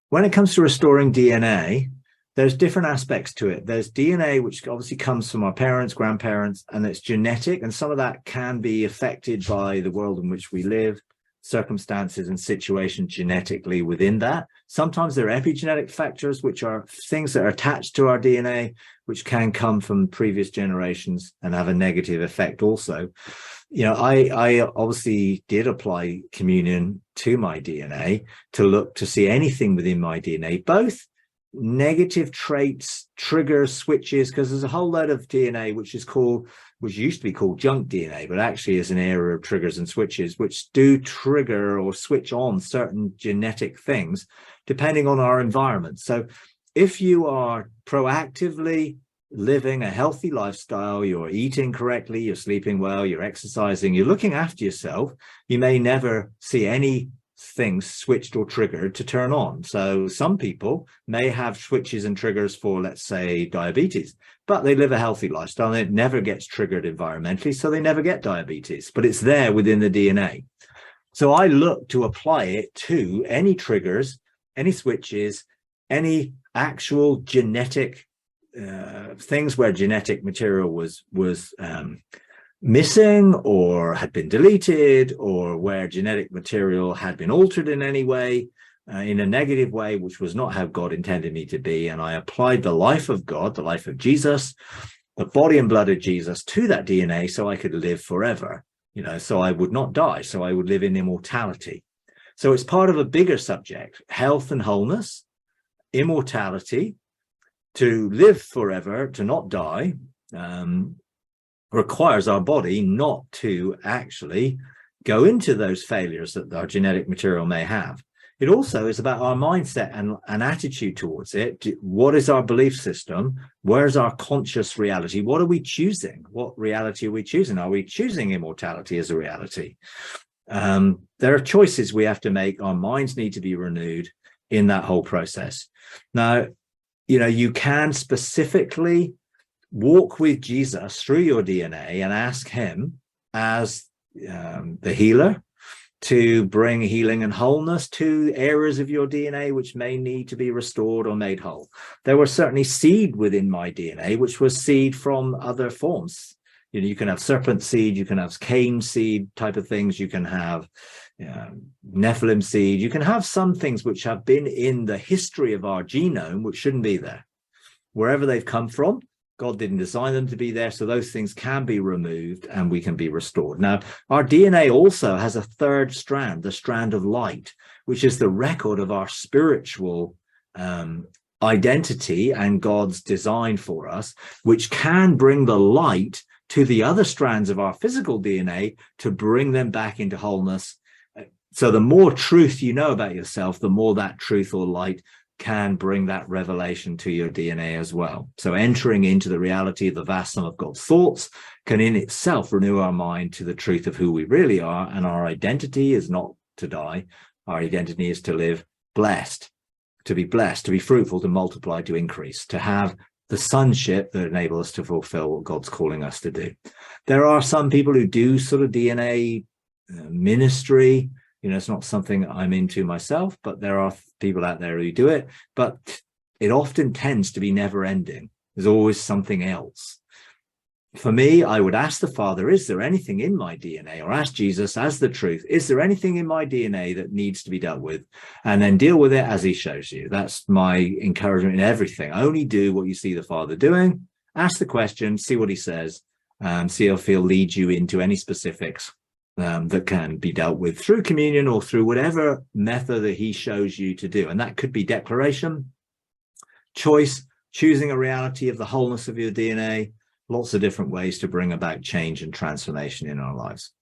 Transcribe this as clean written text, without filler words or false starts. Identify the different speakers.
Speaker 1: when it comes to restoring DNA, there's different aspects to it. There's DNA, which obviously comes from our parents, grandparents, and it's genetic. And some of that can be affected by the world in which we live, circumstances and situations genetically within that. Sometimes there are epigenetic factors, which are things that are attached to our DNA, which can come from previous generations and have a negative effect also. I obviously did apply communion to my DNA to look to see anything within my DNA, both negative traits, triggers, switches, because there's a whole load of DNA which used to be called junk DNA, but actually is an area of triggers and switches which do trigger or switch on certain genetic things depending on our environment. So if you are proactively living a healthy lifestyle, you're eating correctly, you're sleeping well, you're exercising, you're looking after yourself, you may never see any things switched or triggered to turn on. So some people may have switches and triggers for, let's say, diabetes, but they live a healthy lifestyle and it never gets triggered environmentally, so they never get diabetes, but it's there within the DNA. So I look to apply it to any triggers, any switches, any actual genetic things where genetic material was missing or had been deleted, or where genetic material had been altered in any way, in a negative way, which was not how God intended me to be. And I applied the life of God, the life of Jesus, the body and blood of Jesus to that DNA so I could live forever, so I would not die, so I would live in immortality. So it's part of a bigger subject: health and wholeness, immortality, to live forever, to not die, requires our body not to actually go into those failures that our genetic material may have. It also is about our mindset and attitude towards it. What is our belief system? Where's our conscious reality? What are we choosing? What reality are we choosing? Are we choosing immortality as a reality? There are choices we have to make. Our minds need to be renewed in that whole process. Now, you can specifically walk with Jesus through your DNA and ask him as the healer to bring healing and wholeness to areas of your DNA which may need to be restored or made whole. There was certainly seed within my DNA, which was seed from other forms. You can have serpent seed, you can have cane seed type of things, you can have Nephilim seed, you can have some things which have been in the history of our genome which shouldn't be there. Wherever they've come from, God didn't design them to be there, so those things can be removed and we can be restored. Now, our DNA also has a third strand, the strand of light, which is the record of our spiritual identity and God's design for us, which can bring the light to the other strands of our physical DNA to bring them back into wholeness. So the more truth you know about yourself, the more that truth or light can bring that revelation to your DNA as well. So entering into the reality of the vast sum of God's thoughts can in itself renew our mind to the truth of who we really are. And our identity is not to die. Our identity is to live blessed, to be fruitful, to multiply, to increase, to have the sonship that enables us to fulfill what God's calling us to do. There are some people who do sort of DNA ministry. It's not something I'm into myself, but there are people out there who do it, but it often tends to be never ending. There's always something else. For me, I would ask the Father, is there anything in my DNA, or ask Jesus as the truth, is there anything in my DNA that needs to be dealt with? And then deal with it as he shows you. That's my encouragement in everything. Only do what you see the Father doing. Ask the question, see what he says, see if he'll lead you into any specifics that can be dealt with through communion or through whatever method that he shows you to do. And that could be declaration, choice, choosing a reality of the wholeness of your DNA, lots of different ways to bring about change and transformation in our lives.